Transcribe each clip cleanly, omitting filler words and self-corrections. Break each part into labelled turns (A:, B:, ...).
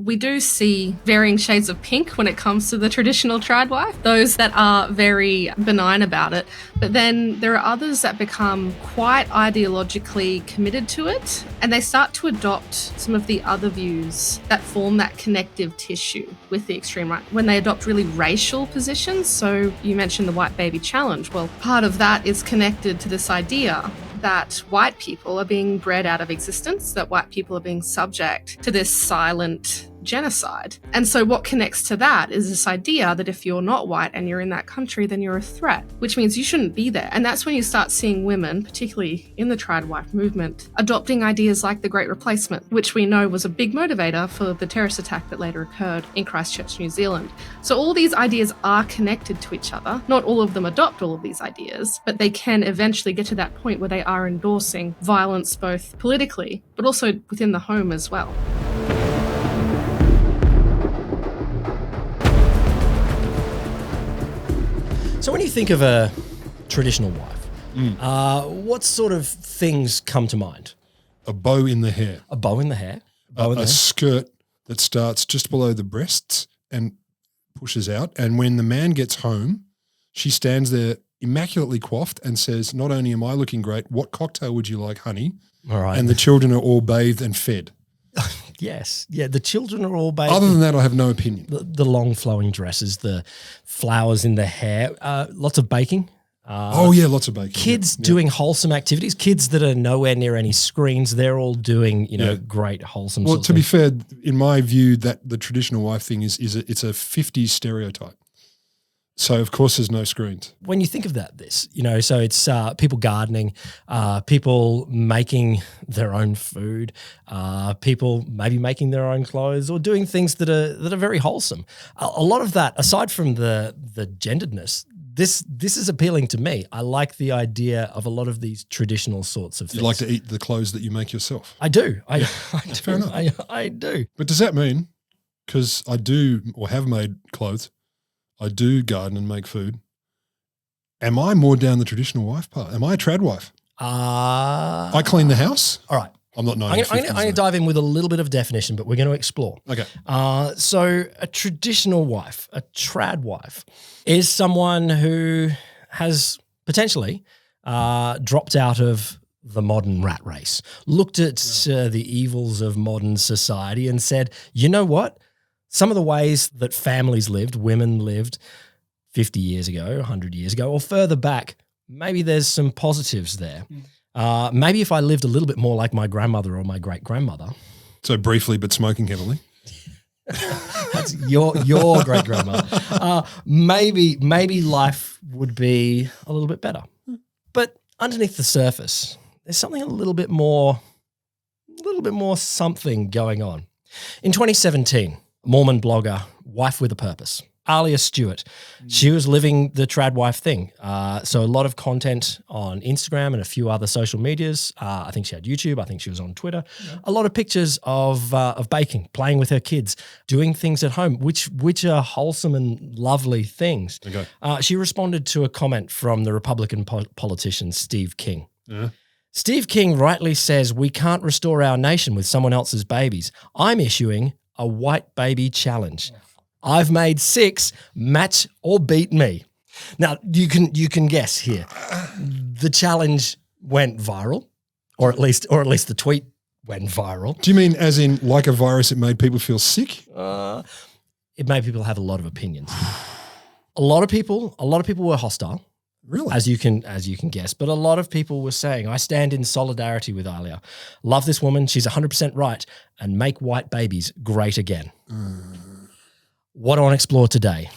A: We do see varying shades of pink when it comes to the traditional Tradwife, those that are very benign about it. But then there are others that become quite ideologically committed to it, and they start to adopt some of the other views that form that connective tissue with the extreme right. When they adopt really racial positions, so you mentioned the white baby challenge, well, part of that is connected to this idea that white people are being bred out of existence, that white people are being subject to this silent genocide. And so what connects to that is this idea that if you're not white and you're in that country, then you're a threat, which means you shouldn't be there. And that's when you start seeing women, particularly in the Tradwife movement, adopting ideas like the Great Replacement, which we know was a big motivator for the terrorist attack that later occurred in Christchurch, New Zealand. So all these ideas are connected to each other. Not all of them adopt all of these ideas, but they can eventually get to that point where they are endorsing violence both politically, but also within the home as well.
B: So when you think of a traditional wife, what sort of things come to mind?
C: A bow in the hair.
B: A bow in the hair?
C: A skirt that starts just below the breasts and pushes out. And when the man gets home, she stands there immaculately coiffed and says, not only am I looking great, what cocktail would you like, honey?
B: All right.
C: And the children are all bathed and fed.
B: Yes. Yeah, the children are all bathed.
C: Other than that, I have no opinion.
B: The long flowing dresses, the flowers in the hair, lots of baking.
C: Lots of baking.
B: Kids doing wholesome activities. Kids that are nowhere near any screens, they're all doing, great wholesome.
C: Well, to be fair, in my view, that the traditional wife thing it's a 50s stereotype. So of course there's no screens.
B: When you think of so it's people gardening, people making their own food, people maybe making their own clothes or doing things that are very wholesome. A lot of that, aside from the genderedness, this is appealing to me. I like the idea of a lot of these traditional sorts of things.
C: You like to eat the clothes that you make yourself?
B: I do. I do.
C: Fair enough.
B: I do.
C: But does that mean, because I do or have made clothes, I do garden and make food, am I more down the traditional wife part? Am I a Tradwife? I clean the house?
B: All right.
C: I'm not 90.
B: I'm going to dive in with a little bit of definition, but we're going to explore.
C: Okay.
B: So a traditional wife, a Tradwife, is someone who has potentially dropped out of the modern rat race, looked at the evils of modern society and said, you know what? Some of the ways that families lived, women lived 50 years ago, 100 years ago, or further back, maybe there's some positives there. Maybe if I lived a little bit more like my grandmother or my great-grandmother.
C: So briefly, but smoking heavily.
B: That's your great-grandmother. Maybe life would be a little bit better. But underneath the surface, there's something a little bit more something going on. In 2017, Mormon blogger, Wife with a Purpose, Alia Stewart, she was living the Tradwife thing. So a lot of content on Instagram and a few other social medias. I think she had YouTube. I think she was on Twitter. Yeah. A lot of pictures of baking, playing with her kids, doing things at home, which are wholesome and lovely things.
C: Okay.
B: She responded to a comment from the Republican politician Steve King.
C: Yeah.
B: Steve King rightly says, we can't restore our nation with someone else's babies. I'm issuing a white baby challenge. I've made 6, match or beat me. Now you can guess here. The challenge went viral, or at least the tweet went viral.
C: Do you mean as in like a virus, it made people feel sick?
B: It made people have a lot of opinions. A lot of people were hostile.
C: Really?
B: As you can guess. But a lot of people were saying, I stand in solidarity with Alia. Love this woman. She's 100% right. And make white babies great again. What I want to explore today.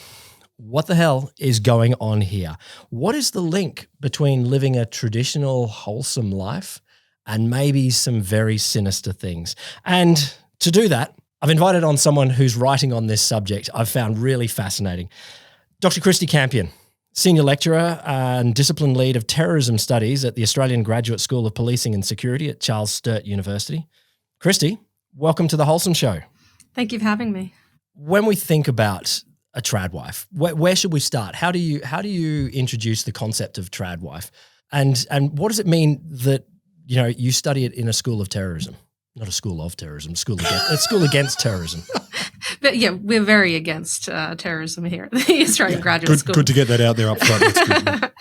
B: What the hell is going on here? What is the link between living a traditional, wholesome life and maybe some very sinister things? And to do that, I've invited on someone who's writing on this subject I've found really fascinating. Dr. Kristy Campion. Senior Lecturer and Discipline Lead of Terrorism Studies at the Australian Graduate School of Policing and Security at Charles Sturt University. Kristy, welcome to The Wholesome Show.
A: Thank you for having me.
B: When we think about a Tradwife, where should we start? How do you introduce the concept of Tradwife? And what does it mean that you study it in a school of terrorism? Not a school of terrorism, a school against terrorism.
A: But yeah, we're very against terrorism here at the Australian Graduate School.
C: Good to get that out there up front. That's good.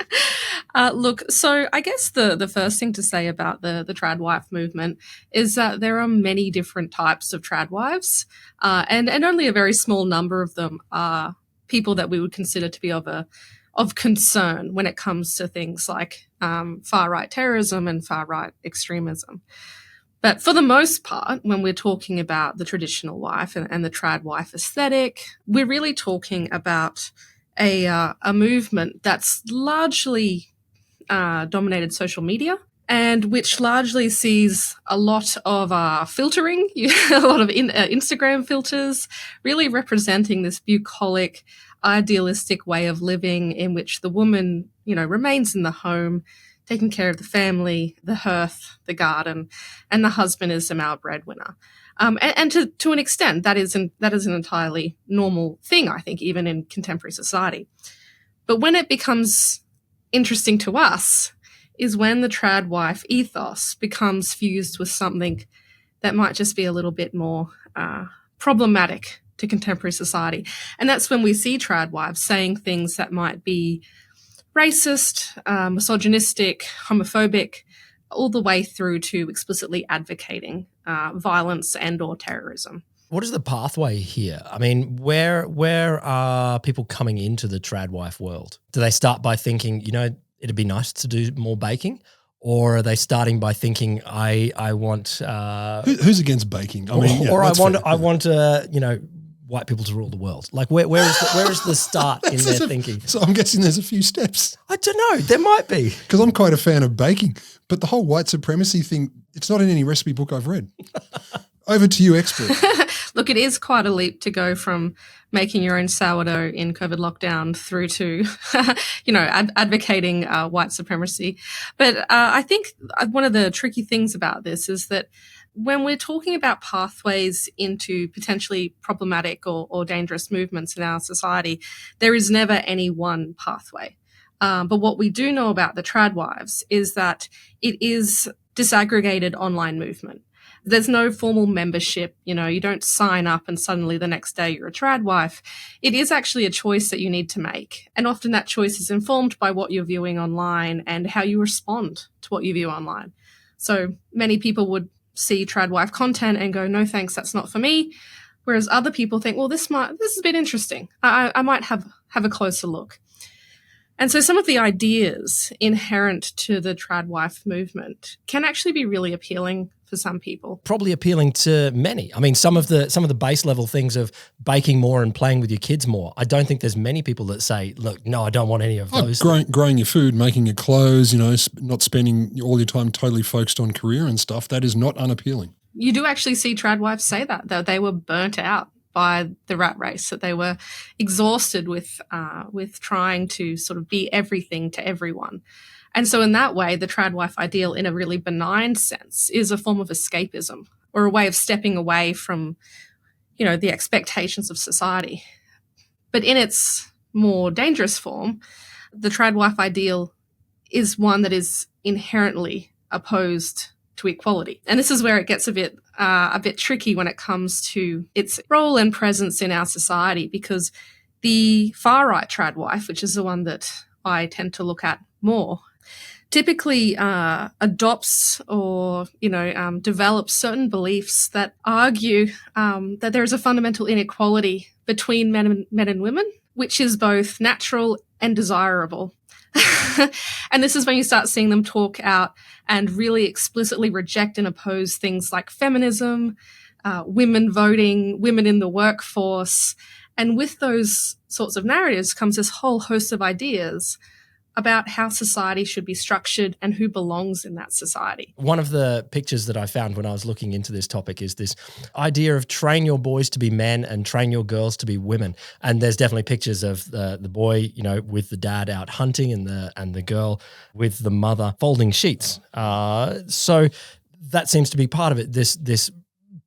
A: Look, so I guess the first thing to say about the Tradwife movement is that there are many different types of Tradwives, and only a very small number of them are people that we would consider to be of concern when it comes to things like far-right terrorism and far-right extremism. But for the most part, when we're talking about the traditional wife and the Tradwife aesthetic, we're really talking about a movement that's largely dominated social media and which largely sees a lot of filtering, a lot of Instagram filters, really representing this bucolic, idealistic way of living in which the woman, remains in the home, taking care of the family, the hearth, the garden, and the husband is the male breadwinner. And to an extent, that is an entirely normal thing, I think, even in contemporary society. But when it becomes interesting to us is when the Tradwife ethos becomes fused with something that might just be a little bit more problematic to contemporary society. And that's when we see Tradwives saying things that might be racist, misogynistic, homophobic, all the way through to explicitly advocating violence and or terrorism.
B: What is the pathway here? I mean, where are people coming into the Tradwife world? Do they start by thinking, it'd be nice to do more baking? Or are they starting by thinking, I want
C: who's against baking? I mean,
B: I want white people to rule the world. Like where is the start in their thinking?
C: So I'm guessing there's a few steps.
B: I don't know. There might be.
C: Because I'm quite a fan of baking. But the whole white supremacy thing, it's not in any recipe book I've read. Over to you, expert.
A: Look, it is quite a leap to go from making your own sourdough in COVID lockdown through to, advocating white supremacy. But I think one of the tricky things about this is that when we're talking about pathways into potentially problematic or dangerous movements in our society, there is never any one pathway. But what we do know about the Tradwives is that it is disaggregated online movement. There's no formal membership, you don't sign up and suddenly the next day you're a Tradwife. It is actually a choice that you need to make. And often that choice is informed by what you're viewing online and how you respond to what you view online. So many people would see Tradwife content and go, no thanks, that's not for me. Whereas other people think, well, this is a bit interesting. I might have a closer look. And so some of the ideas inherent to the Tradwife movement can actually be really appealing for some people.
B: Probably appealing to many. I mean, some of the base level things of baking more and playing with your kids more. I don't think there's many people that say, look, no, I don't want any of those.
C: Growing your food, making your clothes, not spending all your time totally focused on career and stuff. That is not unappealing.
A: You do actually see Tradwives say that they were burnt out by the rat race, that they were exhausted with trying to sort of be everything to everyone. And so in that way, the Tradwife ideal in a really benign sense is a form of escapism or a way of stepping away from, the expectations of society. But in its more dangerous form, the Tradwife ideal is one that is inherently opposed to equality. And this is where it gets a bit tricky when it comes to its role and presence in our society, because the far-right Tradwife, which is the one that I tend to look at more, typically adopts or, develops certain beliefs that argue that there is a fundamental inequality between men and women, which is both natural and desirable. And this is when you start seeing them talk out and really explicitly reject and oppose things like feminism, women voting, women in the workforce. And with those sorts of narratives comes this whole host of ideas about how society should be structured and who belongs in that society.
B: One of the pictures that I found when I was looking into this topic is this idea of train your boys to be men and train your girls to be women. And there's definitely pictures of the boy, with the dad out hunting and the girl with the mother folding sheets. So that seems to be part of it, this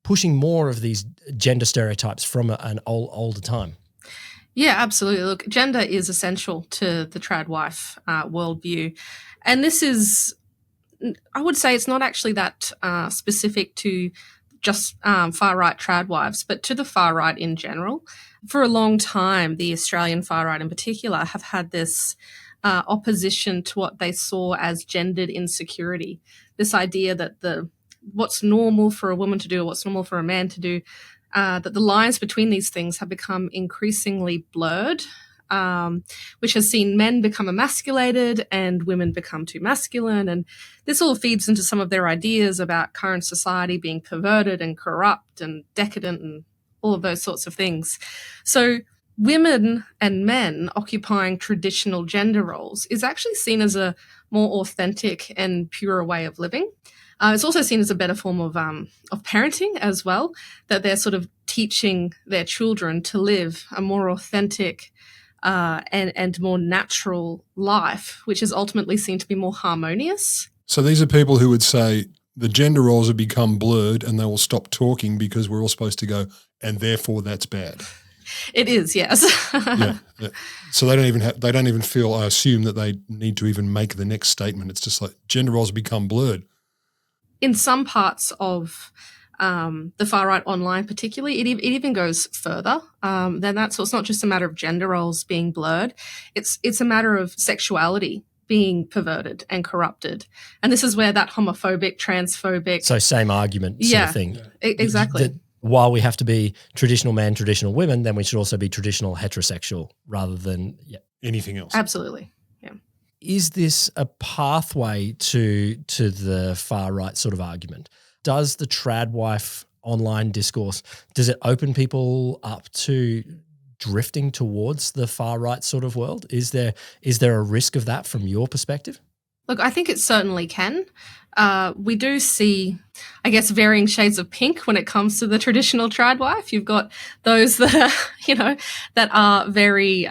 B: pushing more of these gender stereotypes from an older time.
A: Yeah, absolutely. Look, gender is essential to the Tradwife worldview. And this is, I would say it's not actually that specific to just far-right Tradwives, but to the far-right in general. For a long time, the Australian far-right in particular have had this opposition to what they saw as gendered insecurity, this idea that what's normal for a woman to do or what's normal for a man to do, that the lines between these things have become increasingly blurred, which has seen men become emasculated and women become too masculine. And this all feeds into some of their ideas about current society being perverted and corrupt and decadent and all of those sorts of things. So women and men occupying traditional gender roles is actually seen as a more authentic and pure way of living. It's also seen as a better form of parenting as well, that they're sort of teaching their children to live a more authentic and more natural life, which is ultimately seen to be more harmonious.
C: So these are people who would say the gender roles have become blurred and they will stop talking because we're all supposed to go, and therefore that's bad.
A: It is, yes.
C: Yeah. So they don't even feel, I assume, that they need to even make the next statement. It's just like gender roles become blurred.
A: In some parts of the far-right online particularly, it even goes further than that. So it's not just a matter of gender roles being blurred. It's a matter of sexuality being perverted and corrupted. And this is where that homophobic, transphobic...
B: So same argument sort of thing.
A: Exactly.
B: That while we have to be traditional man, traditional women, then we should also be traditional heterosexual rather than
C: anything else.
A: Absolutely. Yeah.
B: Is this a pathway to the far right sort of argument? Does the Tradwife online discourse, does it open people up to drifting towards the far right sort of world? Is there a risk of that from your perspective?
A: Look, I think it certainly can. We do see, I guess, varying shades of pink when it comes to the traditional Tradwife. You've got those that are, that are very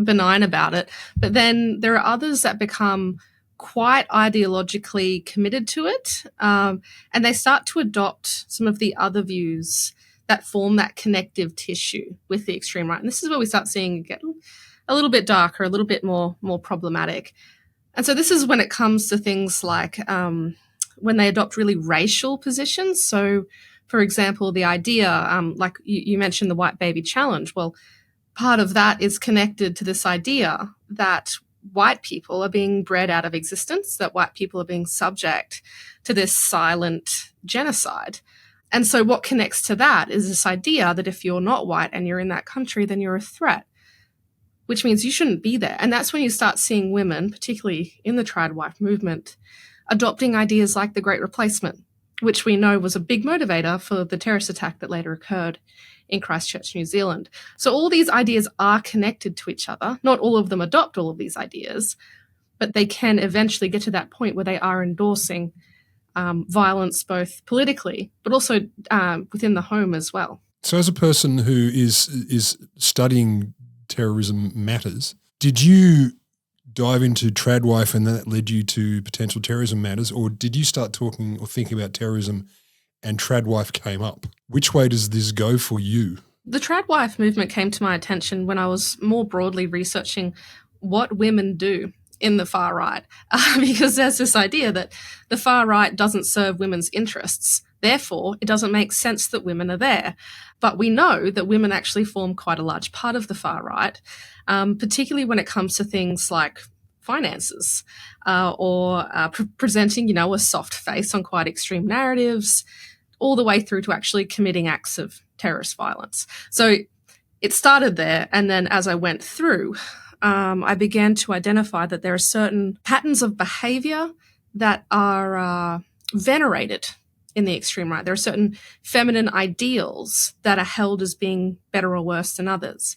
A: benign about it. But then there are others that become quite ideologically committed to it, and they start to adopt some of the other views that form that connective tissue with the extreme right. And this is where we start seeing it get a little bit darker, a little bit more problematic. And so this is when it comes to things like when they adopt really racial positions. So, for example, the idea, like you mentioned the white baby challenge. Well, part of that is connected to this idea that white people are being bred out of existence, that white people are being subject to this silent genocide. And so what connects to that is this idea that if you're not white and you're in that country, then you're a threat, which means you shouldn't be there. And that's when you start seeing women, particularly in the Tradwife movement, adopting ideas like the Great Replacement, which we know was a big motivator for the terrorist attack that later occurred in Christchurch, New Zealand. So all these ideas are connected to each other. Not all of them adopt all of these ideas, but they can eventually get to that point where they are endorsing violence both politically, but also within the home as well.
C: So as a person who is studying terrorism matters, did you dive into Tradwife and that led you to potential terrorism matters, or did you start talking or thinking about terrorism and Tradwife came up? Which way does this go for you?
A: The Tradwife movement came to my attention when I was more broadly researching what women do in the far right, because there's this idea that the far right doesn't serve women's interests. Therefore, it doesn't make sense that women are there. But we know that women actually form quite a large part of the far right, particularly when it comes to things like finances or presenting, a soft face on quite extreme narratives, all the way through to actually committing acts of terrorist violence. So it started there. And then as I went through, I began to identify that there are certain patterns of behavior that are venerated in the extreme right. There are certain feminine ideals that are held as being better or worse than others.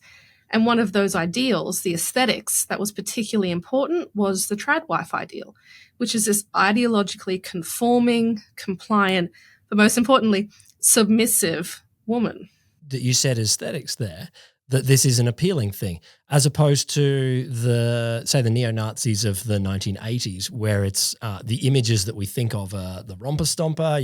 A: And one of those ideals, the aesthetics, that was particularly important was the Tradwife ideal, which is this ideologically conforming, compliant, but most importantly, submissive woman.
B: That you said aesthetics there. that this is an appealing thing, as opposed to the neo-Nazis of the 1980s, where it's the images that we think of the romper stomper,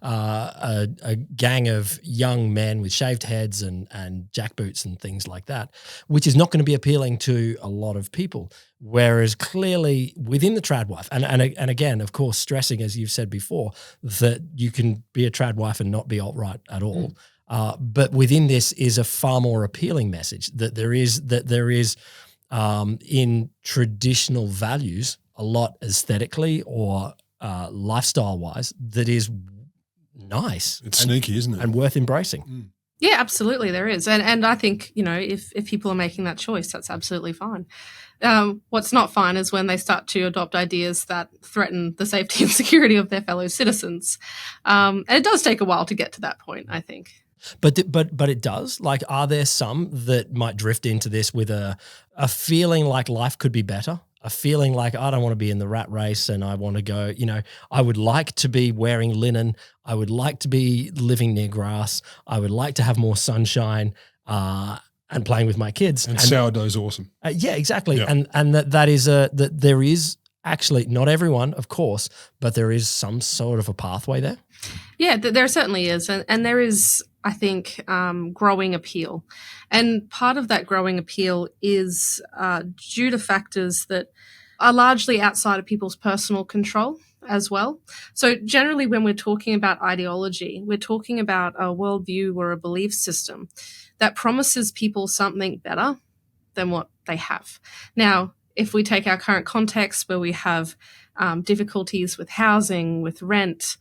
B: a gang of young men with shaved heads and jackboots and things like that, which is not going to be appealing to a lot of people. Whereas clearly within the Tradwife, and again, of course, stressing, as you've said before, that you can be a Tradwife and not be alt-right at all. But within this is a far more appealing message that there is in traditional values a lot aesthetically or lifestyle-wise that is nice.
C: It's sneaky, isn't it?
B: And worth embracing.
A: Yeah, absolutely there is. And I think, if people are making that choice, that's absolutely fine. What's not fine is when they start to adopt ideas that threaten the safety and security of their fellow citizens. And it does take a while to get to that point, I think.
B: But it does. Like, are there some that might drift into this with a feeling like life could be better? A feeling like, I don't want to be in the rat race and I want to go, I would like to be wearing linen. I would like to be living near grass. I would like to have more sunshine and playing with my kids.
C: And sourdough's awesome.
B: Yeah, exactly.
C: Yeah.
B: And that there is actually, not everyone, of course, but there is some sort of a pathway there.
A: Yeah, there certainly is. And there is, I think, growing appeal. And part of that growing appeal is due to factors that are largely outside of people's personal control as well. So generally when we're talking about ideology, we're talking about a worldview or a belief system that promises people something better than what they have. Now, if we take our current context where we have difficulties with housing, with rent,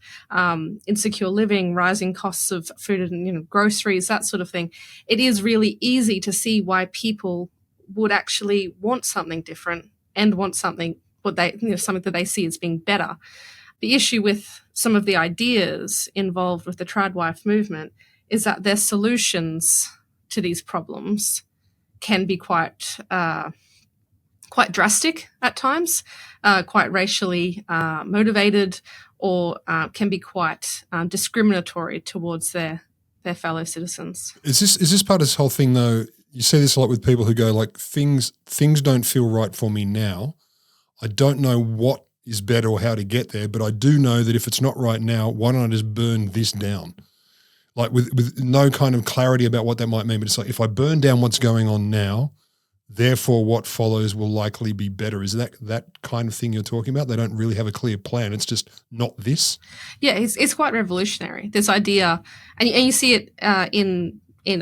A: insecure living, rising costs of food and groceries, that sort of thing, it is really easy to see why people would actually want something different and want something something that they see as being better. The issue with some of the ideas involved with the Tradwife movement is that their solutions to these problems can be quite drastic at times, quite racially motivated, or can be quite discriminatory towards their fellow citizens.
C: Is this part of this whole thing though? You see this a lot with people who go like, things don't feel right for me now. I don't know what is better or how to get there, but I do know that if it's not right now, why don't I just burn this down? Like with no kind of clarity about what that might mean. But it's like, if I burn down what's going on now, therefore what follows will likely be better. Is that kind of thing you're talking about? They don't really have a clear plan. It's just not this.
A: Yeah, it's quite revolutionary, this idea. And you see it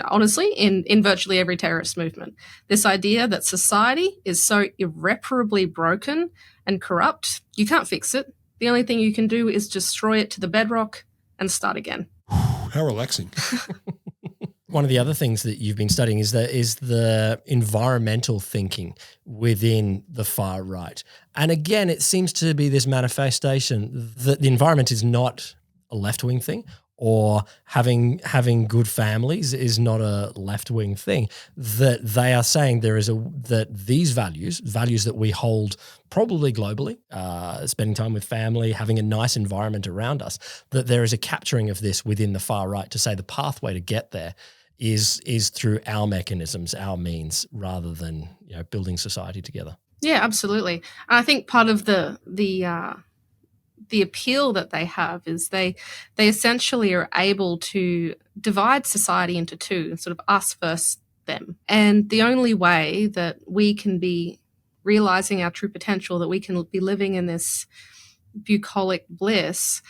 A: honestly in virtually every terrorist movement. This idea that society is so irreparably broken and corrupt, you can't fix it. The only thing you can do is destroy it to the bedrock and start again.
C: How relaxing.
B: One of the other things that you've been studying is the environmental thinking within the far right. And again, it seems to be this manifestation that the environment is not a left-wing thing, or having good families is not a left-wing thing. That they are saying that these values that we hold probably globally, spending time with family, having a nice environment around us, that there is a capturing of this within the far right to say the pathway to get there is through our mechanisms, our means, rather than building society together.
A: Yeah, absolutely. And I think part of the appeal that they have is they essentially are able to divide society into two, sort of us versus them. And the only way that we can be realizing our true potential, that we can be living in this bucolic bliss,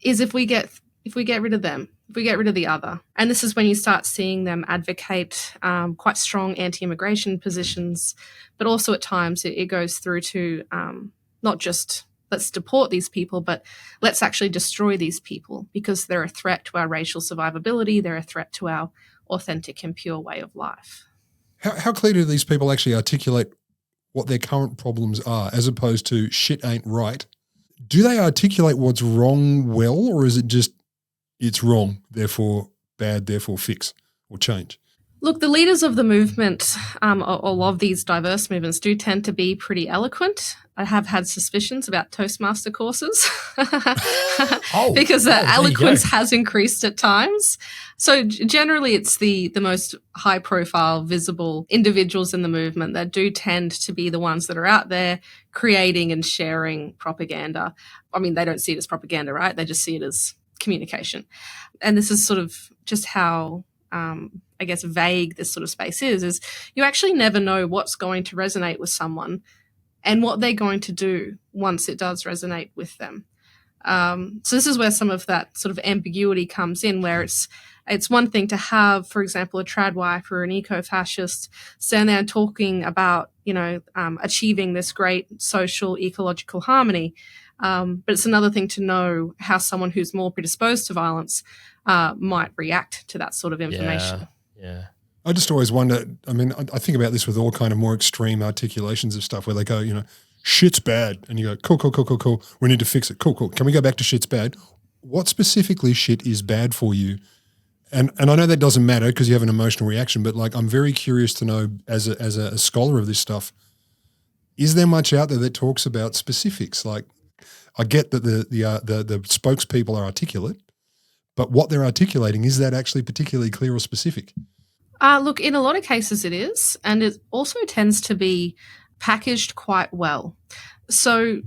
A: is if we get rid of them, if we get rid of the other. And this is when you start seeing them advocate quite strong anti-immigration positions, but also at times it goes through to not just let's deport these people, but let's actually destroy these people because they're a threat to our racial survivability, they're a threat to our authentic and pure way of life.
C: How clear do these people actually articulate what their current problems are, as opposed to shit ain't right? Do they articulate what's wrong well, or is it just it's wrong, therefore bad, therefore fix or change?
A: Look, the leaders of the movement, or of these diverse movements, do tend to be pretty eloquent. I have had suspicions about Toastmaster courses because eloquence has increased at times. So generally, it's the most high-profile, visible individuals in the movement that do tend to be the ones that are out there creating and sharing propaganda. I mean, they don't see it as propaganda, right? They just see it as communication. And this is sort of just how I guess vague this sort of space is you actually never know what's going to resonate with someone and what they're going to do once it does resonate with them. So this is where some of that sort of ambiguity comes in, where it's one thing to have, for example, a tradwife or an eco-fascist stand there and talking about, achieving this great social, ecological harmony. But it's another thing to know how someone who's more predisposed to violence might react to that sort of information.
B: Yeah.
C: I just always wonder, I mean, I think about this with all kind of more extreme articulations of stuff where they go, shit's bad. And you go, cool. We need to fix it. Cool. Can we go back to shit's bad? What specifically shit is bad for you? And I know that doesn't matter because you have an emotional reaction, but like I'm very curious to know as a scholar of this stuff, is there much out there that talks about specifics? Like I get that the spokespeople are articulate, but what they're articulating, is that actually particularly clear or specific?
A: Look, in a lot of cases it is, and it also tends to be packaged quite well. So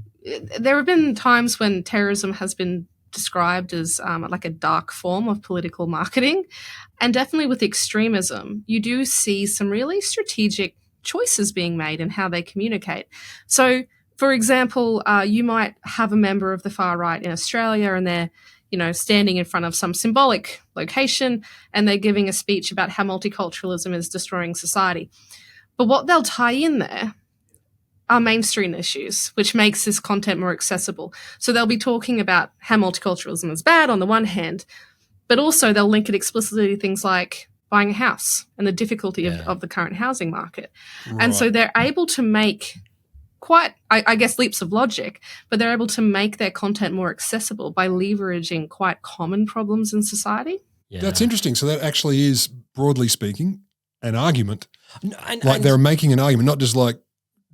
A: there have been times when terrorism has been described as like a dark form of political marketing. And definitely with extremism, you do see some really strategic choices being made in how they communicate. So, for example, you might have a member of the far right in Australia and they're standing in front of some symbolic location and they're giving a speech about how multiculturalism is destroying society. But what they'll tie in there are mainstream issues, which makes this content more accessible. So they'll be talking about how multiculturalism is bad on the one hand, but also they'll link it explicitly to things like buying a house and the difficulty of the current housing market. Right. And so they're able to make quite, I guess, leaps of logic, but they're able to make their content more accessible by leveraging quite common problems in society.
C: Yeah. That's interesting. So that actually is, broadly speaking, an argument. Like they're making an argument, not just like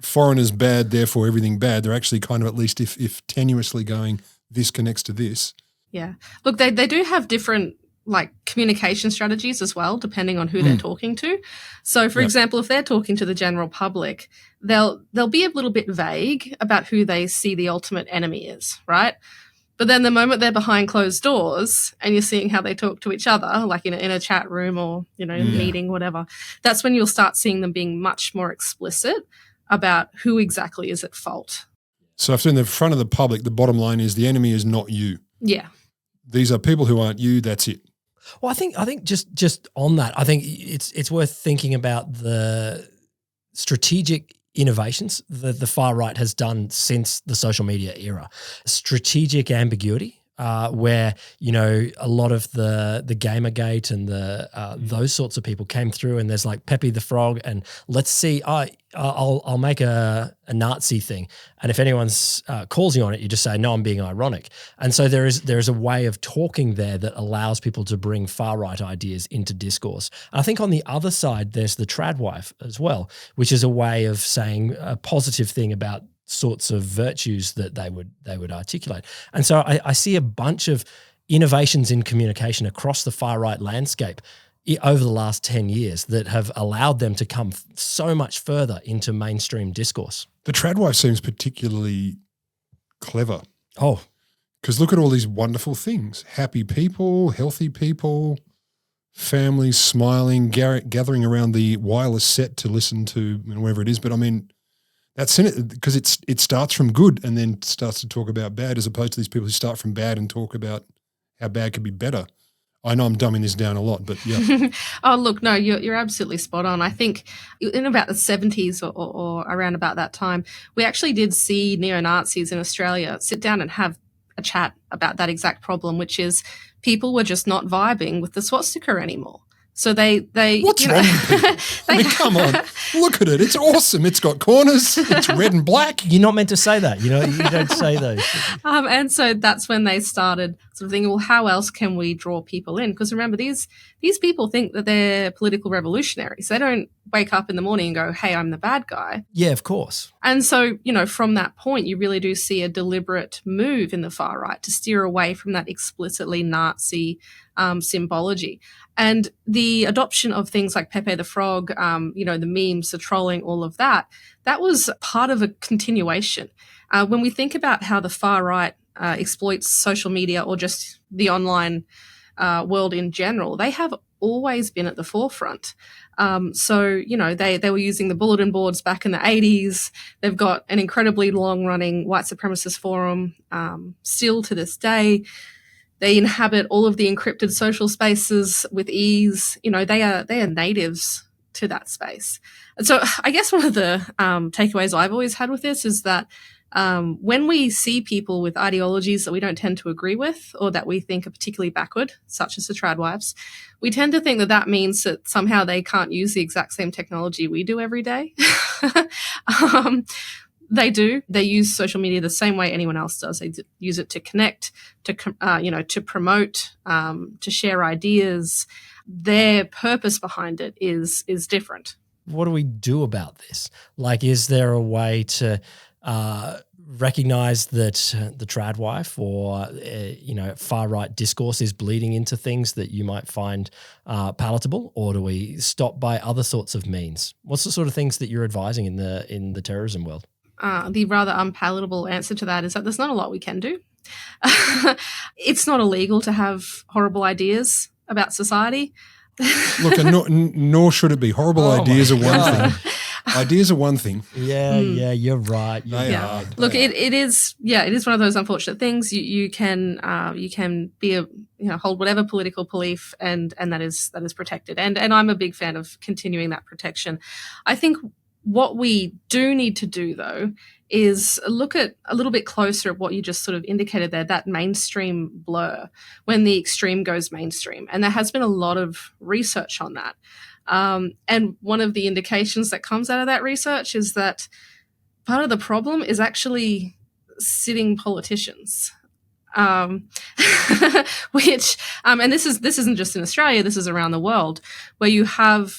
C: foreigners bad, therefore everything bad. They're actually kind of at least if tenuously going, this connects to this.
A: Yeah. Look, they do have different like communication strategies as well, depending on who they're talking to. So, for example, if they're talking to the general public, they'll be a little bit vague about who they see the ultimate enemy is, right? But then the moment they're behind closed doors and you're seeing how they talk to each other, like in a chat room or, in a meeting, whatever, that's when you'll start seeing them being much more explicit about who exactly is at fault.
C: So if they're in the front of the public, the bottom line is the enemy is not you.
A: Yeah.
C: These are people who aren't you, that's it.
B: Well, I think just on that, I think it's worth thinking about the strategic innovations that the far right has done since the social media era. Strategic ambiguity, where a lot of the Gamergate and those sorts of people came through, and there's like Pepe the Frog, and let's see, I'll make a Nazi thing, and if anyone's calls you on it, you just say no, I'm being ironic. And so there is a way of talking there that allows people to bring far right ideas into discourse. And I think on the other side, there's the Tradwife as well, which is a way of saying a positive thing about sorts of virtues that they would articulate. And so I see a bunch of innovations in communication across the far right landscape over the last 10 years that have allowed them to come so much further into mainstream discourse.
C: The Tradwife seems particularly clever.
B: Oh.
C: Because look at all these wonderful things. Happy people, healthy people, families smiling, gathering around the wireless set to listen to wherever it is. But I mean, that's in it because it starts from good and then starts to talk about bad, as opposed to these people who start from bad and talk about how bad could be better. I know I'm dumbing this down a lot, but yeah.
A: Oh, look, no, you're absolutely spot on. I think in about the 70s or around about that time, we actually did see neo-Nazis in Australia sit down and have a chat about that exact problem, which is people were just not vibing with the swastika anymore. So they
C: What's wrong with people? I mean, come on, look at it. It's awesome. It's got corners. It's red and black.
B: You're not meant to say that. You don't say those.
A: And so that's when they started sort of thinking, well, how else can we draw people in? Because remember, these people think that they're political revolutionaries. They don't wake up in the morning and go, hey, I'm the bad guy.
B: Yeah, of course.
A: And so, from that point, you really do see a deliberate move in the far right to steer away from that explicitly Nazi symbology. And the adoption of things like Pepe the Frog, the memes, the trolling, all of that was part of a continuation. When we think about how the far right exploits social media or just the online world in general, they have always been at the forefront. They were using the bulletin boards back in the 80s. They've got an incredibly long-running white supremacist forum still to this day. They inhabit all of the encrypted social spaces with ease. They are natives to that space. And so I guess one of the takeaways I've always had with this is that when we see people with ideologies that we don't tend to agree with or that we think are particularly backward, such as the Tradwives, we tend to think that that means that somehow they can't use the exact same technology we do every day. They do. They use social media the same way anyone else does. They use it to connect, to promote, to share ideas. Their purpose behind it is different.
B: What do we do about this? Like, is there a way to recognize that the Tradwife or far right discourse is bleeding into things that you might find palatable, or do we stop by other sorts of means? What's the sort of things that you're advising in the terrorism world?
A: The rather unpalatable answer to that is that there's not a lot we can do. It's not illegal to have horrible ideas about society.
C: Look, nor should it be. Horrible ideas are one thing. Ideas are one thing.
B: Yeah, you're right.
C: They are.
A: Look, it is one of those unfortunate things. You can be hold whatever political belief and that is protected. And I'm a big fan of continuing that protection. I think what we do need to do, though, is look at a little bit closer at what you just sort of indicated there, that mainstream blur, when the extreme goes mainstream. And there has been a lot of research on that. And one of the indications that comes out of that research is that part of the problem is actually sitting politicians. Which, and this isn't just in Australia, this is around the world, where you have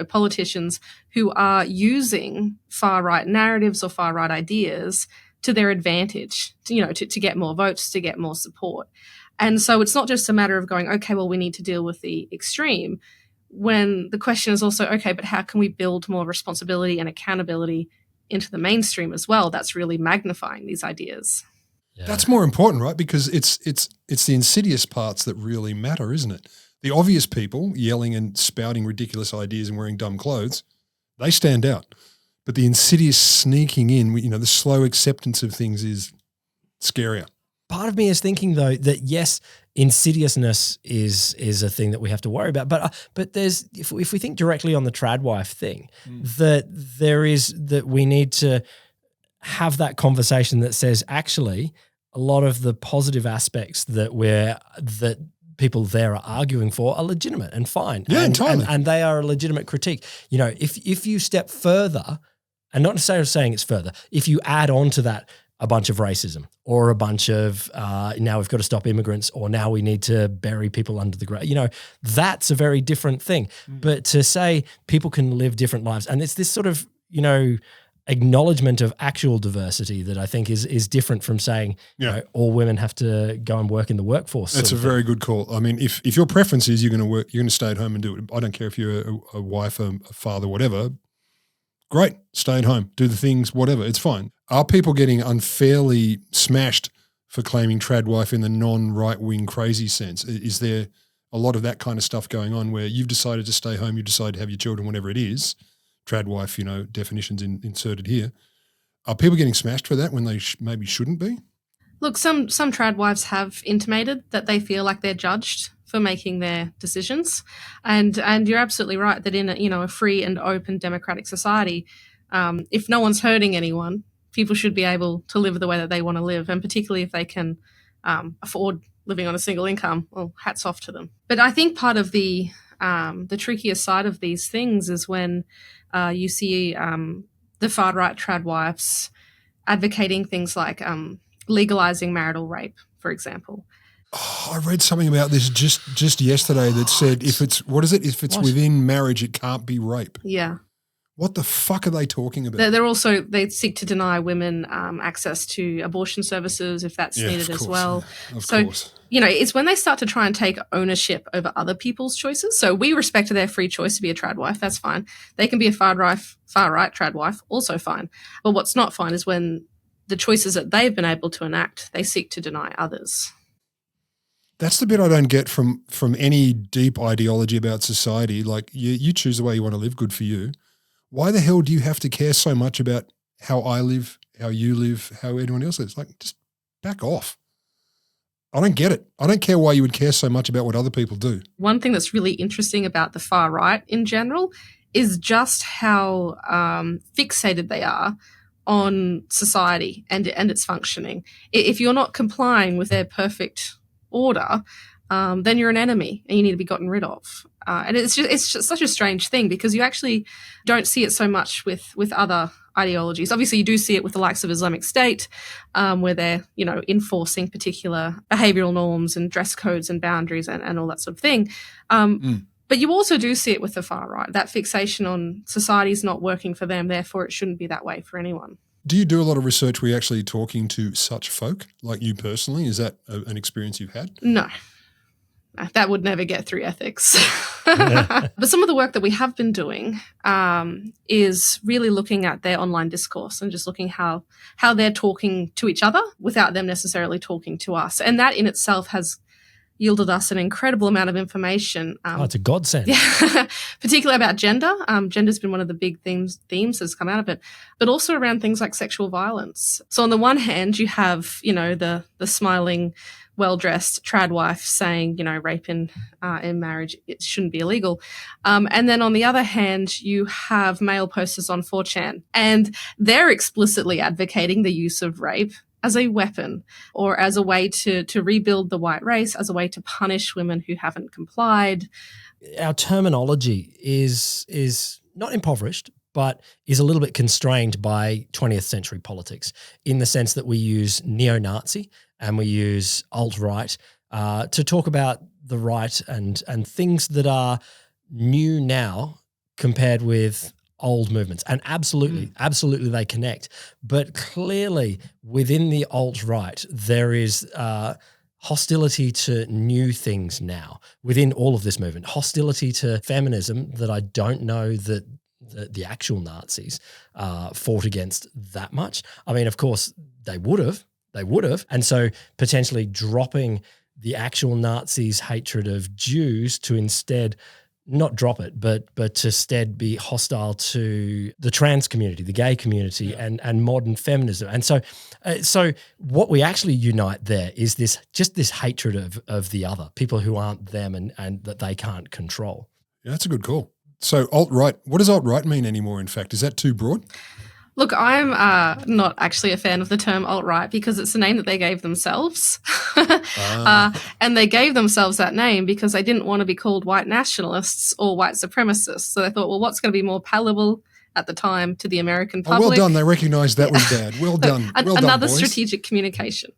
A: politicians who are using far-right narratives or far-right ideas to their advantage, to get more votes, to get more support. And so it's not just a matter of going, okay, well, we need to deal with the extreme, when the question is also, okay, but how can we build more responsibility and accountability into the mainstream as well? That's really magnifying these ideas.
C: Yeah. That's more important, right? Because it's the insidious parts that really matter, isn't it? The obvious people yelling and spouting ridiculous ideas and wearing dumb clothes, they stand out. But the insidious sneaking in, the slow acceptance of things is scarier.
B: Part of me is thinking, though, that yes, insidiousness is a thing that we have to worry about. But there's, if we think directly on the Tradwife thing, that we need to have that conversation that says, actually, a lot of the positive aspects that people there are arguing for are legitimate and fine.
C: Yeah, entirely.
B: And they are a legitimate critique. If you step further, and not necessarily saying it's further, if you add on to that a bunch of racism or a bunch of now we've got to stop immigrants or now we need to bury people under the ground, that's a very different thing. But to say people can live different lives, and it's this sort of, acknowledgement of actual diversity that I think is different from saying all women have to go and work in the workforce.
C: That's a very good call. I mean, if your preference is you're going to work, you're going to stay at home and do it. I don't care if you're a wife, a father, whatever. Great, stay at home, do the things, whatever. It's fine. Are people getting unfairly smashed for claiming Tradwife in the non-right-wing crazy sense? Is there a lot of that kind of stuff going on where you've decided to stay home, you decide to have your children, whatever it is? Tradwife, definitions inserted here. Are people getting smashed for that when they maybe shouldn't be?
A: Look, some Tradwives have intimated that they feel like they're judged for making their decisions, and you're absolutely right that in a free and open democratic society, if no one's hurting anyone, people should be able to live the way that they want to live, and particularly if they can afford living on a single income. Well, hats off to them. But I think part of the trickier side of these things is when you see the far-right Tradwives advocating things like legalizing marital rape, for example.
C: Oh, I read something about this just yesterday that said if it's within marriage, it can't be rape.
A: Yeah.
C: What the fuck are they talking about?
A: They seek to deny women access to abortion services if that's needed as well.
C: Yeah, of course.
A: It's when they start to try and take ownership over other people's choices. So we respect their free choice to be a tradwife. That's fine. They can be a far-right tradwife, also fine. But what's not fine is when the choices that they've been able to enact, they seek to deny others.
C: That's the bit I don't get from any deep ideology about society. Like you choose the way you want to live, good for you. Why the hell do you have to care so much about how I live, how you live, how anyone else lives? Like, just back off. I don't get it. I don't care why you would care so much about what other people do. One
A: thing that's really interesting about the far right in general is just how fixated they are on society and its functioning. If you're not complying with their perfect order, then you're an enemy and you need to be gotten rid of. And it's just such a strange thing because you actually don't see it so much with other ideologies. Obviously, you do see it with the likes of Islamic State, where they're enforcing particular behavioural norms and dress codes and boundaries and all that sort of thing. But you also do see it with the far right, that fixation on society's not working for them, therefore it shouldn't be that way for anyone.
C: Do you do a lot of research where you're actually talking to such folk, like you personally? Is that an experience you've had?
A: No. That would never get through ethics. But some of the work that we have been doing is really looking at their online discourse and just looking how they're talking to each other without them necessarily talking to us. And that in itself has yielded us an incredible amount of information.
B: It's a godsend.
A: Yeah, particularly about gender. Gender's been one of the big themes that's come out of it, but also around things like sexual violence. So on the one hand, you have, the smiling, well-dressed tradwife saying, rape in marriage, it shouldn't be illegal. And then on the other hand, you have male posters on 4chan, and they're explicitly advocating the use of rape as a weapon or as a way to rebuild the white race, as a way to punish women who haven't complied.
B: Our terminology is not impoverished, but is a little bit constrained by 20th century politics in the sense that we use neo-Nazi and we use alt-right to talk about the right and things that are new now compared with old movements. And absolutely they connect. But clearly within the alt-right, there is hostility to new things now within all of this movement, hostility to feminism that I don't know that the actual Nazis fought against that much. I mean, of course, they would have. And so potentially dropping the actual Nazis' hatred of Jews to instead not drop it, but to instead be hostile to the trans community, the gay community, and modern feminism. And so what we actually unite there is this hatred of the other, people who aren't them and that they can't control.
C: Yeah, that's a good call. So alt-right, what does alt-right mean anymore, in fact? Is that too broad?
A: Look, I'm not actually a fan of the term alt-right because it's the name that they gave themselves. And they gave themselves that name because they didn't want to be called white nationalists or white supremacists. So they thought, well, what's going to be more palatable at the time to the American public?
C: Oh, well done. They recognised that was bad. Well done.
A: Another
C: boys.
A: strategic communication.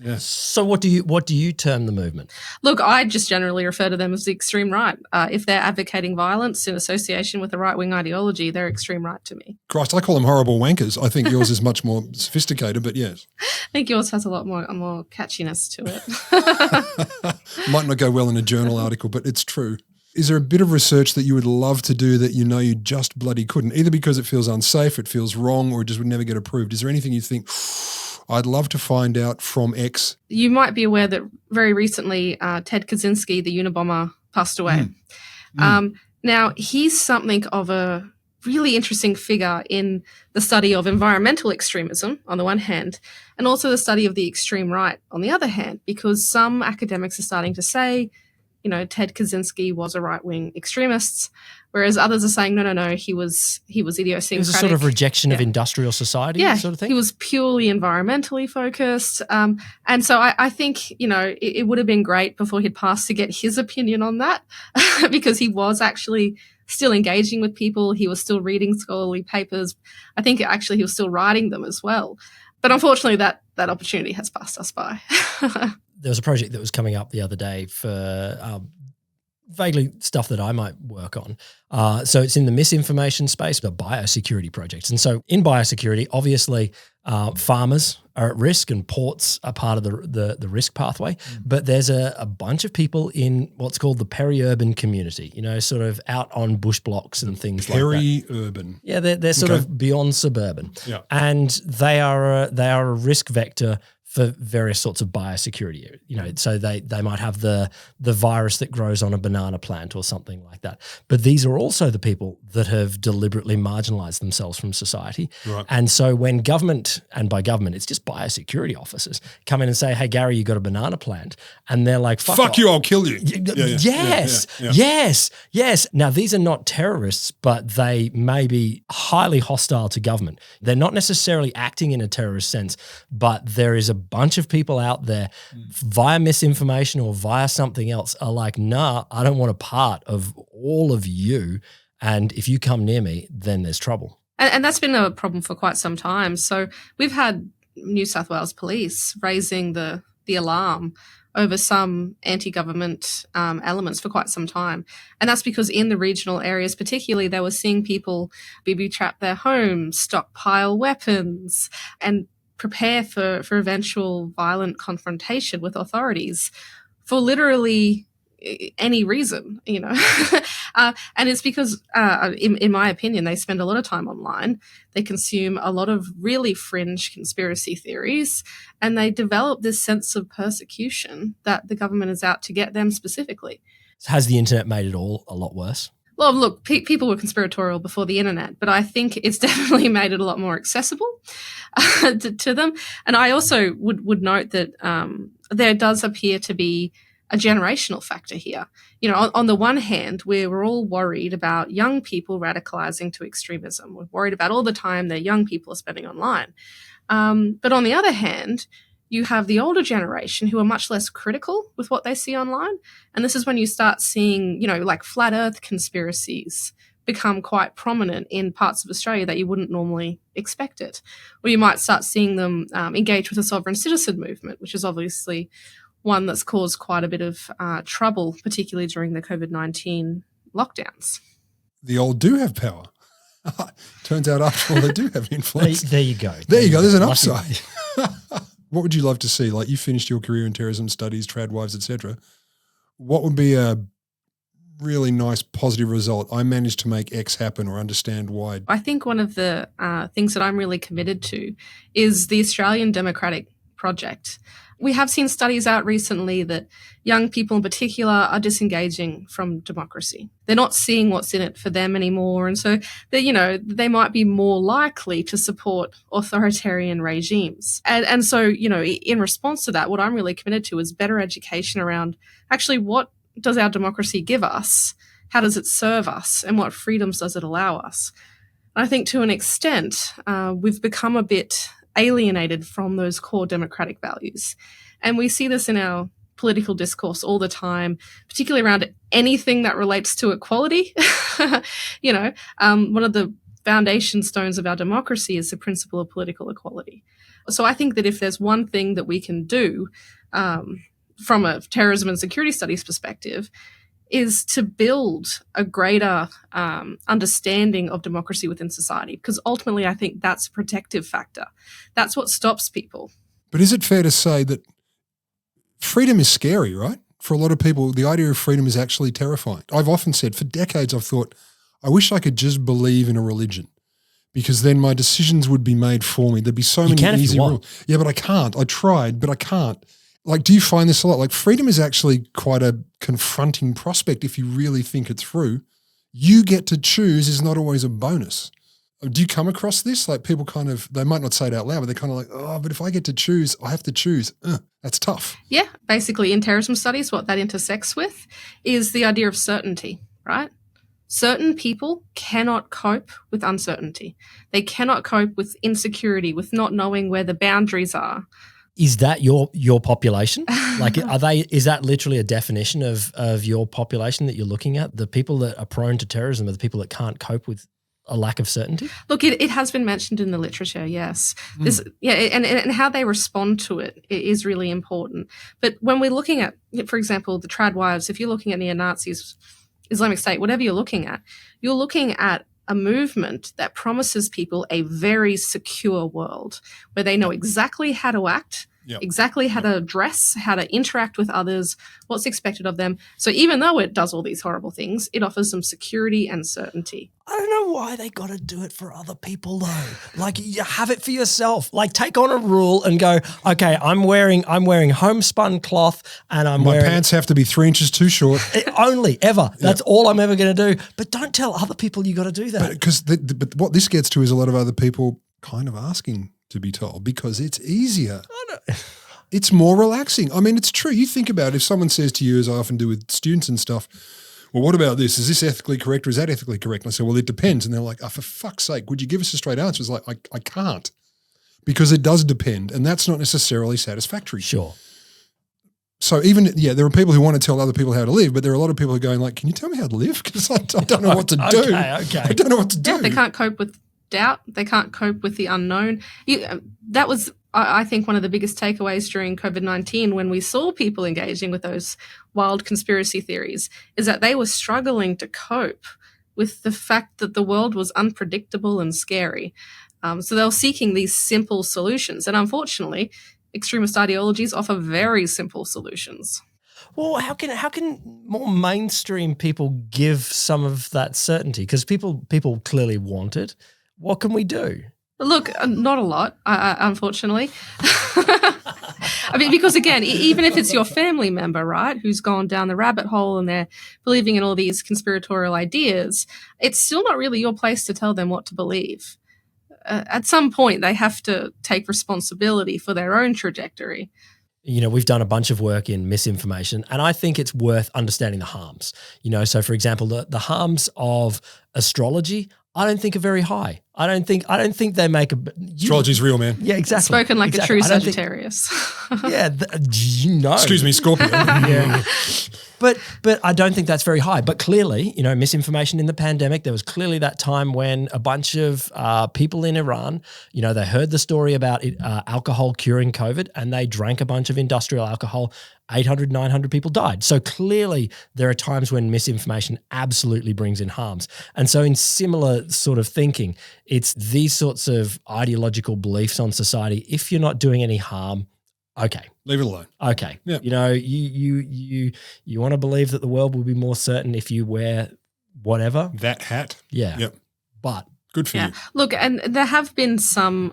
C: Yes.
B: So what do you term the movement?
A: Look, I just generally refer to them as the extreme right. If they're advocating violence in association with a right-wing ideology, they're extreme right to me.
C: Christ, I call them horrible wankers. I think yours is much more sophisticated, but yes.
A: I think yours has a lot more catchiness to it.
C: Might not go well in a journal article, but it's true. Is there a bit of research that you would love to do that you know you just bloody couldn't, either because it feels unsafe, it feels wrong, or it just would never get approved? Is there anything you think, I'd love to find out from X?
A: You might be aware that very recently Ted Kaczynski, the Unabomber, passed away. Now, he's something of a really interesting figure in the study of environmental extremism on the one hand, and also the study of the extreme right on the other hand, because some academics are starting to say Ted Kaczynski was a right-wing extremist, whereas others are saying, no, he was idiosyncratic.
B: It was a sort of rejection of industrial society sort of thing?
A: He was purely environmentally focused. And so I think, it would have been great before he'd passed to get his opinion on that because he was actually still engaging with people. He was still reading scholarly papers. I think actually he was still writing them as well. But unfortunately, that opportunity has passed us by.
B: There was a project that was coming up the other day for vaguely stuff that I might work on. So it's in the misinformation space, the biosecurity projects. And so in biosecurity, obviously, farmers are at risk and ports are part of the risk pathway. But there's a bunch of people in what's called the peri-urban community, sort of out on bush blocks and things like that.
C: Peri-urban.
B: Yeah, they're sort of beyond suburban.
C: Yeah.
B: And they are a risk vector for various sorts of biosecurity, so they might have the virus that grows on a banana plant or something like that. But these are also the people that have deliberately marginalized themselves from society.
C: Right.
B: And so when government, and by government, it's just biosecurity officers, come in and say, hey, Gary, you got a banana plant. And they're like, fuck
C: you, I'll kill you.
B: Yes. Now, these are not terrorists, but they may be highly hostile to government. They're not necessarily acting in a terrorist sense, but there is a bunch of people out there via misinformation or via something else are like, nah, I don't want a part of all of you. And if you come near me, then there's trouble.
A: And that's been a problem for quite some time. So we've had New South Wales police raising the alarm over some anti-government elements for quite some time. And that's because in the regional areas particularly, they were seeing people booby-trap their homes, stockpile weapons, and prepare for eventual violent confrontation with authorities for literally any reason, and it's because, in my opinion, they spend a lot of time online. They consume a lot of really fringe conspiracy theories, and they develop this sense of persecution that the government is out to get them specifically.
B: Has the internet made it all a lot worse?
A: Well, look, people were conspiratorial before the internet, but I think it's definitely made it a lot more accessible to them. And I also would note that there does appear to be a generational factor here. On the one hand, we're all worried about young people radicalizing to extremism. We're worried about all the time that young people are spending online. But on the other hand, you have the older generation who are much less critical with what they see online. And this is when you start seeing, like flat earth conspiracies become quite prominent in parts of Australia that you wouldn't normally expect it. Or you might start seeing them engage with the sovereign citizen movement, which is obviously one that's caused quite a bit of trouble, particularly during the COVID-19 lockdowns.
C: The old do have power. Turns out after all, they do have influence.
B: There you go.
C: There you go. There's an upside. What would you love to see? Like, you finished your career in terrorism studies, Tradwives, etc. What would be a really nice positive result? I managed to make X happen or understand Y.
A: I think one of the things that I'm really committed to is the Australian Democratic Project. We have seen studies out recently that young people in particular are disengaging from democracy. They're not seeing what's in it for them anymore. And so they might be more likely to support authoritarian regimes. And so, in response to that, what I'm really committed to is better education around actually what does our democracy give us? How does it serve us? And what freedoms does it allow us? And I think to an extent, we've become a bit alienated from those core democratic values. And we see this in our political discourse all the time, particularly around anything that relates to equality. One of the foundation stones of our democracy is the principle of political equality. So I think that if there's one thing that we can do from a terrorism and security studies perspective, is to build a greater understanding of democracy within society, because ultimately I think that's a protective factor. That's what stops people.
C: But is it fair to say that freedom is scary, right? For a lot of people, the idea of freedom is actually terrifying. I've often said, for decades I've thought, I wish I could just believe in a religion, because then my decisions would be made for me. There'd be so many easy rules. Yeah, but I can't. I tried, but I can't. Like, do you find this a lot? Like, freedom is actually quite a confronting prospect if you really think it through. You get to choose is not always a bonus. Do you come across this? Like people kind of, they might not say it out loud, but they're kind of like, oh, but if I get to choose, I have to choose. That's tough.
A: Yeah, basically in terrorism studies, what that intersects with is the idea of certainty, right? Certain people cannot cope with uncertainty. They cannot cope with insecurity, with not knowing where the boundaries are.
B: Is that your population? Like, is that literally a definition of your population that you're looking at? The people that are prone to terrorism are the people that can't cope with a lack of certainty?
A: Look, it has been mentioned in the literature, yes. And how they respond to it is really important. But when we're looking at, for example, the Tradwives, if you're looking at neo-Nazis, Islamic State, whatever you're looking at a movement that promises people a very secure world where they know exactly how to act, exactly how to dress, how to interact with others, what's expected of them. So even though it does all these horrible things, it offers them security and certainty.
B: I don't know why they got to do it for other people though. Like, you have it for yourself. Like, take on a rule and go, okay, I'm wearing homespun cloth and
C: my pants have to be 3 inches too short.
B: Only ever. That's all I'm ever going to do. But don't tell other people you got to do that.
C: But what this gets to is a lot of other people kind of asking to be told because it's easier. It's more relaxing. I mean, it's true. You think about it, if someone says to you, as I often do with students and stuff, well, what about this? Is this ethically correct or is that ethically correct? And I say, well, it depends. And they're like, oh, for fuck's sake, would you give us a straight answer? It's like, I can't, because it does depend, and that's not necessarily satisfactory.
B: Sure.
C: So even, there are people who want to tell other people how to live, but there are a lot of people who are going like, can you tell me how to live? Because I don't know what to do.
B: Okay.
C: I don't know what to do.
A: Yeah, they can't cope with doubt. They can't cope with the unknown. That was, I think, one of the biggest takeaways during COVID-19 when we saw people engaging with those wild conspiracy theories, is that they were struggling to cope with the fact that the world was unpredictable and scary. So they were seeking these simple solutions. And unfortunately, extremist ideologies offer very simple solutions.
B: Well, how can more mainstream people give some of that certainty? Because people clearly want it. What can we do?
A: Look, not a lot, unfortunately. I mean, because again, even if it's your family member, right, who's gone down the rabbit hole and they're believing in all these conspiratorial ideas, it's still not really your place to tell them what to believe. At some point, they have to take responsibility for their own trajectory.
B: We've done a bunch of work in misinformation, and I think it's worth understanding the harms. So for example, the harms of astrology, I don't think are very high. I don't think they make
C: astrology's real, man.
B: Yeah, exactly.
A: Spoken like a true Sagittarius.
C: Excuse me, Scorpio.
B: Yeah. But I don't think that's very high. But clearly, misinformation in the pandemic, there was clearly that time when a bunch of people in Iran, they heard the story about alcohol curing COVID and they drank a bunch of industrial alcohol. 800, 900 people died. So clearly there are times when misinformation absolutely brings in harms. And so in similar sort of thinking, it's these sorts of ideological beliefs on society. If you're not doing any harm, okay.
C: Leave it alone.
B: Okay.
C: Yep.
B: You want to believe that the world will be more certain if you wear whatever.
C: That hat.
B: Yeah.
C: Yep.
B: But
C: good for you.
A: Look, and there have been some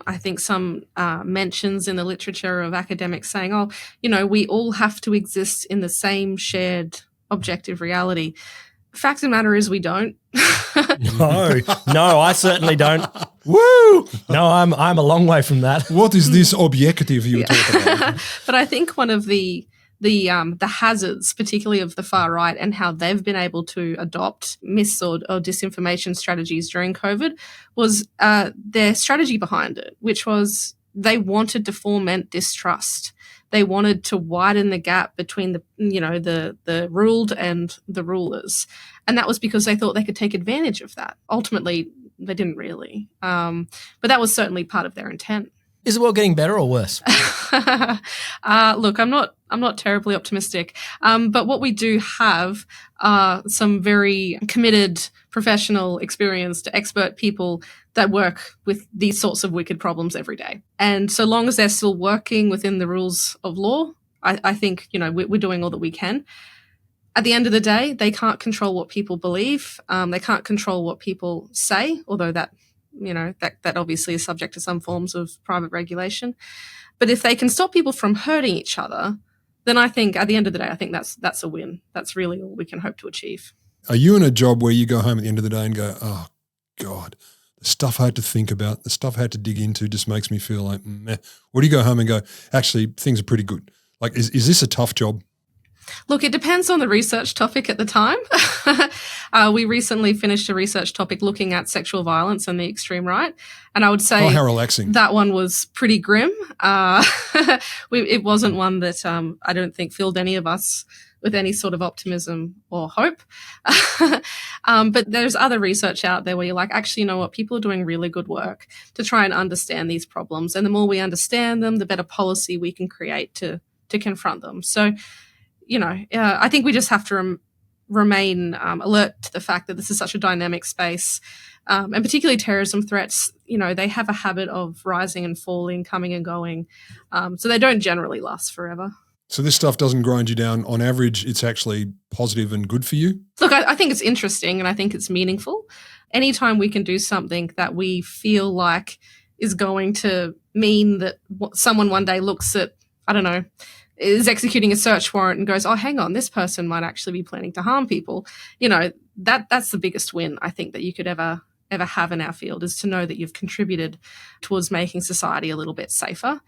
A: mentions in the literature of academics saying, we all have to exist in the same shared objective reality. Fact of the matter is we don't.
B: No, I certainly don't. Woo! No, I'm a long way from that.
C: What is this objective you talking about?
A: But I think one of the hazards, particularly of the far right, and how they've been able to adopt mis or disinformation strategies during COVID was their strategy behind it, which was they wanted to foment distrust. They wanted to widen the gap between the ruled and the rulers. And that was because they thought they could take advantage of that. Ultimately, they didn't really. But that was certainly part of their intent.
B: Is the world getting better or worse?
A: Look, I'm not terribly optimistic. But what we do have are some very committed, professional, experienced, expert people that work with these sorts of wicked problems every day. And so long as they're still working within the rules of law, I think, we're doing all that we can. At the end of the day, they can't control what people believe. They can't control what people say, although that obviously is subject to some forms of private regulation. But if they can stop people from hurting each other, then I think at the end of the day, I think that's a win. That's really all we can hope to achieve.
C: Are you in a job where you go home at the end of the day and go, oh, God, the stuff I had to think about, the stuff I had to dig into just makes me feel like, meh. Or do you go home and go, actually, things are pretty good? Like, is this a tough job?
A: Look, it depends on the research topic at the time. We recently finished a research topic looking at sexual violence and the extreme right. And I would say
C: how relaxing.
A: That one was pretty grim. It wasn't one that I don't think filled any of us with any sort of optimism or hope. But there's other research out there where you're like, actually, you know what? People are doing really good work to try and understand these problems. And the more we understand them, the better policy we can create to confront them. So, I think we just have to remain alert to the fact that this is such a dynamic space, and particularly terrorism threats. They have a habit of rising and falling, coming and going, so they don't generally last forever.
C: So this stuff doesn't grind you down. On average, it's actually positive and good for you?
A: Look, I think it's interesting and I think it's meaningful. Anytime we can do something that we feel like is going to mean that someone one day looks at, I don't know, is executing a search warrant and goes, oh, hang on, this person might actually be planning to harm people. That's the biggest win I think that you could ever have in our field, is to know that you've contributed towards making society a little bit safer.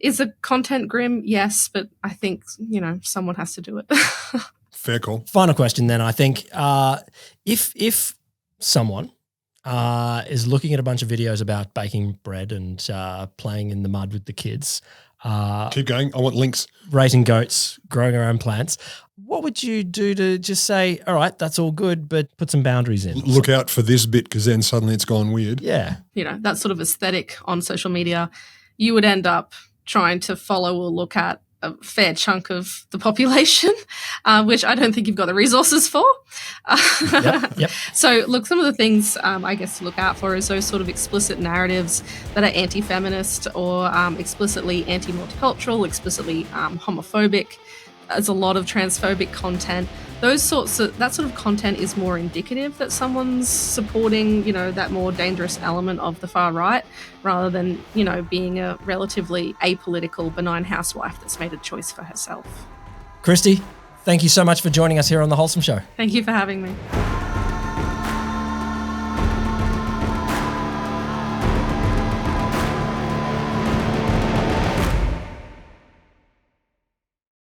A: Is the content grim? Yes, but I think, someone has to do it.
C: Fair call.
B: Final question then, I think. If someone is looking at a bunch of videos about baking bread and playing in the mud with the kids,
C: keep going. I want links.
B: Raising goats, growing our own plants, what would you do to just say, all right, that's all good, but put some boundaries in?
C: Look out for this bit, because then suddenly it's gone weird.
B: Yeah.
A: That sort of aesthetic on social media, you would end up trying to follow or look at a fair chunk of the population, which I don't think you've got the resources for.
B: Yep.
A: So look, some of the things I guess to look out for is those sort of explicit narratives that are anti-feminist or explicitly anti-multicultural, explicitly homophobic. There's a lot of transphobic content. That sort of content is more indicative that someone's supporting, that more dangerous element of the far right, rather than, being a relatively apolitical, benign housewife that's made a choice for herself.
B: Kristy, thank you so much for joining us here on The Wholesome Show.
A: Thank you for having me.